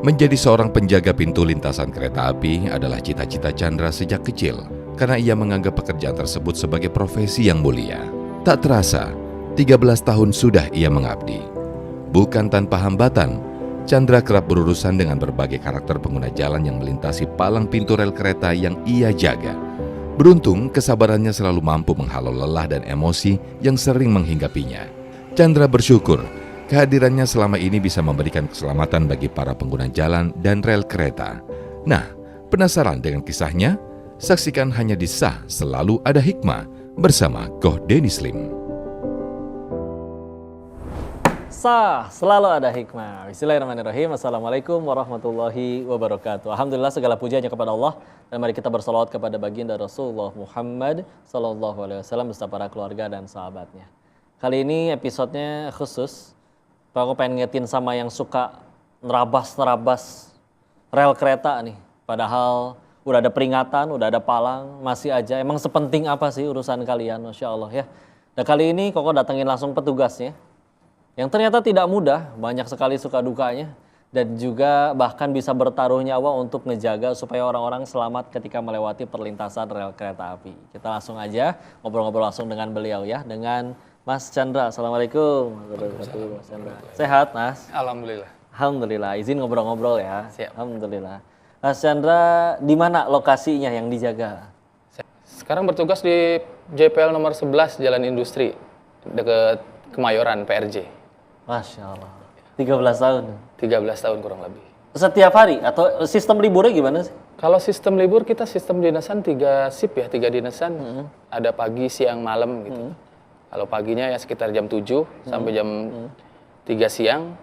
Menjadi seorang penjaga pintu lintasan kereta api adalah cita-cita Chandra sejak kecil, karena ia menganggap pekerjaan tersebut sebagai profesi yang mulia. Tak terasa, 13 tahun sudah ia mengabdi. Bukan tanpa hambatan, Chandra kerap berurusan dengan berbagai karakter pengguna jalan yang melintasi palang pintu rel kereta yang ia jaga. Beruntung, kesabarannya selalu mampu menghalau lelah dan emosi yang sering menghinggapinya. Chandra bersyukur kehadirannya selama ini bisa memberikan keselamatan bagi para pengguna jalan dan rel kereta. Nah, penasaran dengan kisahnya? Saksikan hanya di Sah Selalu Ada Hikmah bersama Koh Denny Slim. Sah Selalu Ada Hikmah. Bismillahirrahmanirrahim. Assalamualaikum warahmatullahi wabarakatuh. Alhamdulillah, segala pujiannya kepada Allah. Dan mari kita bersolawat kepada baginda Rasulullah Muhammad SAW beserta para keluarga dan sahabatnya. Kali ini episodenya khusus. Aku pengen ngetin sama yang suka nerabas-nerabas rel kereta nih. Padahal udah ada peringatan, udah ada palang, masih aja. Emang sepenting apa sih urusan kalian, Masya Allah ya. Dan kali ini Koko datengin langsung petugasnya. Yang ternyata tidak mudah, banyak sekali suka dukanya. Dan juga bahkan bisa bertaruh nyawa untuk ngejaga supaya orang-orang selamat ketika melewati perlintasan rel kereta api. Kita langsung aja ngobrol-ngobrol langsung dengan beliau ya, dengan Mas Chandra. Assalamualaikum. Mas Chandra. Sehat, Mas? Alhamdulillah. Alhamdulillah. Izin ngobrol-ngobrol ya. Siap. Alhamdulillah. Mas Chandra, di mana lokasinya yang dijaga? Sekarang bertugas di JPL nomor 11 Jalan Industri, dekat Kemayoran, PRJ. Masya Allah. 13 tahun. 13 tahun kurang lebih. Setiap hari atau sistem liburnya gimana sih? Kalau sistem libur kita sistem dinasan 3 shift ya, 3 dinasan. Ada pagi, siang, malam gitu. Kalau paginya ya sekitar jam 7 sampai jam 3 siang.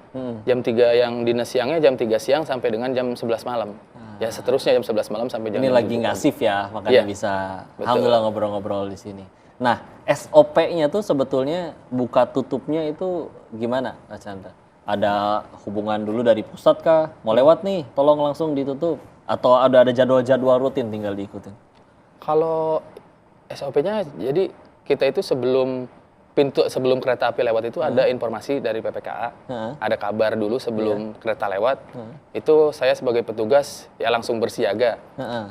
Jam 3 yang dinas siangnya jam 3 siang sampai dengan jam 11 malam. Ya seterusnya jam 11 malam sampai jam Ini lagi nggak shift ya, makanya Iya, bisa betul. alhamdulillah ngobrol-ngobrol di sini. Nah, SOP-nya tuh sebetulnya buka tutupnya itu gimana, Mas Chandra? Ada hubungan dulu dari pusat kah? Mau lewat nih, tolong langsung ditutup. Atau ada jadwal-jadwal rutin tinggal diikutin? Kalau SOP-nya, jadi kita itu sebelum kereta api lewat itu ada informasi dari PPKA, ada kabar dulu sebelum kereta lewat. Itu saya sebagai petugas ya langsung bersiaga,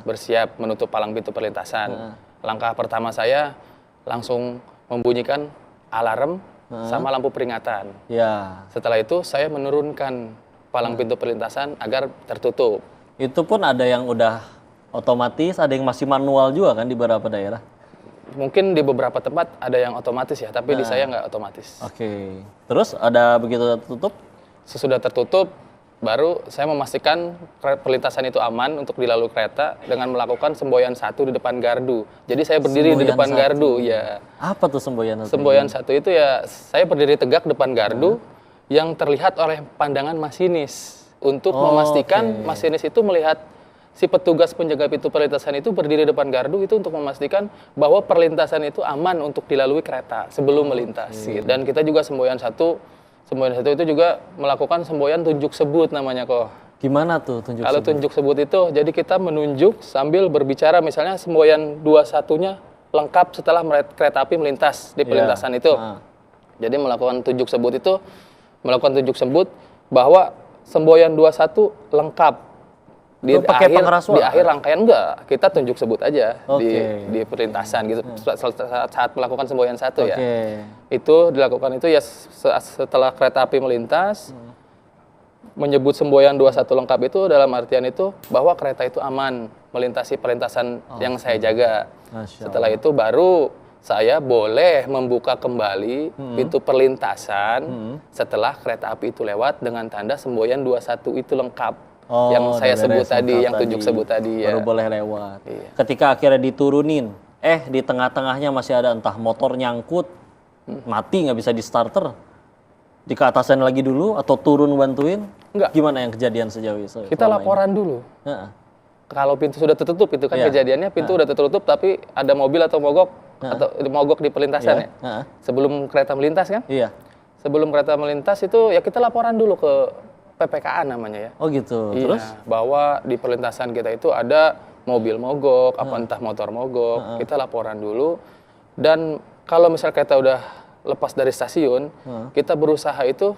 bersiap menutup palang pintu perlintasan. Langkah pertama saya langsung membunyikan alarm sama lampu peringatan. Ya. Setelah itu saya menurunkan palang pintu perlintasan agar tertutup. Itu pun ada yang udah otomatis, ada yang masih manual juga kan di beberapa daerah? Mungkin di beberapa tempat ada yang otomatis ya, tapi di saya nggak otomatis. Oke. Terus ada begitu tertutup? Sesudah tertutup, baru saya memastikan perlintasan itu aman untuk dilalui kereta dengan melakukan semboyan 1 di depan gardu. Jadi saya berdiri di depan gardu, ya. Apa tuh semboyan 1? Semboyan 1 itu ya saya berdiri tegak depan gardu yang terlihat oleh pandangan masinis untuk memastikan masinis itu melihat si petugas penjaga pintu perlintasan itu berdiri depan gardu itu untuk memastikan bahwa perlintasan itu aman untuk dilalui kereta sebelum melintas. Gitu. Dan kita juga semboyan satu itu juga melakukan semboyan tunjuk sebut namanya kok. Gimana tuh tunjuk Kalau sebut? tunjuk sebut itu, jadi kita menunjuk sambil berbicara, misalnya semboyan 21-nya lengkap setelah kereta api melintas di perlintasan itu. Jadi melakukan tunjuk sebut itu, melakukan tunjuk sebut bahwa semboyan 21 lengkap. Di akhir rangkaian enggak, kita tunjuk sebut aja di perlintasan gitu saat melakukan semboyan 1 ya. Itu dilakukan itu ya setelah kereta api melintas, menyebut semboyan 21 lengkap itu dalam artian itu bahwa kereta itu aman melintasi perlintasan yang saya jaga. Setelah itu baru saya boleh membuka kembali pintu perlintasan setelah kereta api itu lewat dengan tanda semboyan 21 itu lengkap. Yang saya sebut tadi, yang tunjuk sebut tadi baru ya. boleh lewat. Iya. Ketika akhirnya diturunin, di tengah-tengahnya masih ada entah motor nyangkut, mati nggak bisa di starter, di keatasan lagi dulu atau turun bantuin? Enggak. Gimana yang kejadian sejauh itu? Kita laporan dulu. Kalau pintu sudah tertutup itu kan kejadiannya pintu udah tertutup tapi ada mobil atau mogok di perlintasan ya. Sebelum kereta melintas kan? Iya. Sebelum kereta melintas itu ya kita laporan dulu ke PPKA namanya ya. Oh gitu. Iya, Terus? bahwa di perlintasan kita itu ada mobil mogok, entah motor mogok, kita laporan dulu. Dan kalau misal kereta udah lepas dari stasiun, kita berusaha itu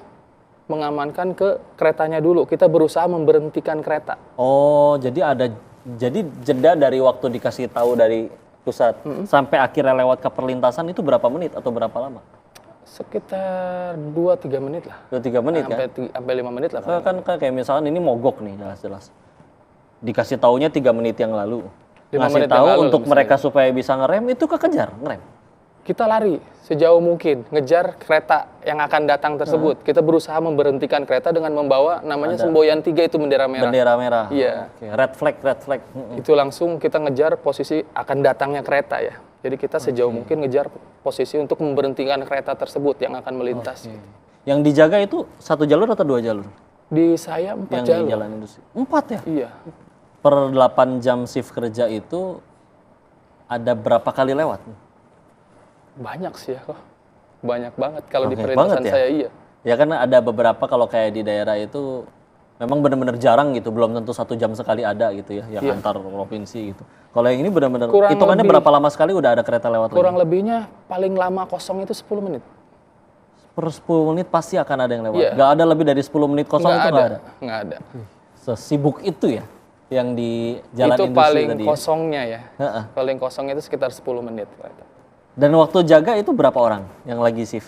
mengamankan ke keretanya dulu. Kita berusaha memberhentikan kereta. Oh, jadi jeda dari waktu dikasih tahu dari pusat sampai akhirnya lewat ke perlintasan itu berapa menit atau berapa lama? Sekitar 2-3 menit lah. 2-3 menit kan? Sampai 5 menit lah. Kan kayak misalkan ini mogok nih jelas-jelas. Dikasih taunya 3 menit yang lalu. 5 Ngasih menit yang tahu lalu untuk misalnya. mereka supaya bisa ngerem itu kekejar ngerem. Kita lari sejauh mungkin, ngejar kereta yang akan datang tersebut. Kita berusaha memberhentikan kereta dengan membawa namanya semboyan 3 itu bendera merah. Bendera merah. Iya. Oke, red flag. Itu langsung kita ngejar posisi akan datangnya kereta ya. Jadi kita sejauh mungkin ngejar posisi untuk memberhentikan kereta tersebut yang akan melintas. Gitu. Yang dijaga itu 1 jalur atau 2 jalur? Di saya 4 Yang jalur. di jalan industri. 4 ya? Iya. Per 8 jam shift kerja itu ada berapa kali lewat? Banyak sih ya kok. Banyak banget kalau di Banyak perlintasan banget ya? saya iya. Ya kan ada beberapa kalau kayak di daerah itu memang benar-benar jarang gitu, belum tentu 1 jam sekali ada gitu ya, yang antar provinsi gitu. Kalau yang ini benar-benar Kurang hitungannya lebih- berapa lama sekali udah ada kereta lewat Kurang lagi? lebihnya paling lama kosong itu 10 menit. Per 10 menit pasti akan ada yang lewat. Iya. Gak ada lebih dari 10 menit kosong itu nggak ada. Nggak ada. Sesibuk itu ya yang di jalan Itu industri paling tadi ya? kosongnya ya. Heeh. Paling kosong itu sekitar 10 menit. kereta. Dan waktu jaga itu berapa orang yang lagi shift?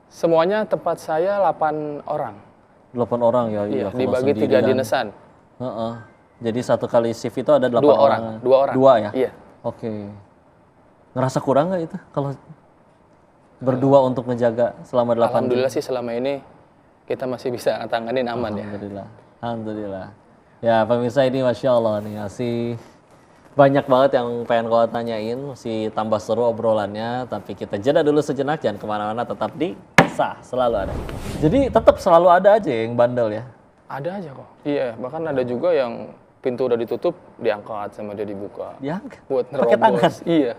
Semuanya tempat saya 8 orang. 8 orang ya. Iya, kalau dibagi 3 sendirian. dinesan. Heeh. Jadi 1 kali shift itu ada 8 2 orang. orang. 2 orang. 2 ya? Iya. Oke. Ngerasa kurang nggak itu kalau berdua untuk menjaga selama 8 jam? Alhamdulillah sih selama ini kita masih bisa tanganin aman ya. Alhamdulillah. Ya pemirsa ini Masya Allah nih masih banyak banget yang pengen kau tanyain, masih tambah seru obrolannya, tapi kita jeda dulu sejenak, jangan kemana-mana, tetap di Sah Selalu Ada. Jadi tetap selalu ada aja yang bandel ya? Ada aja kok. Iya, bahkan ada juga yang pintu udah ditutup, diangkat sama dia dibuka. Diangkat? Buat Pakai nerobos. tangan? Iya.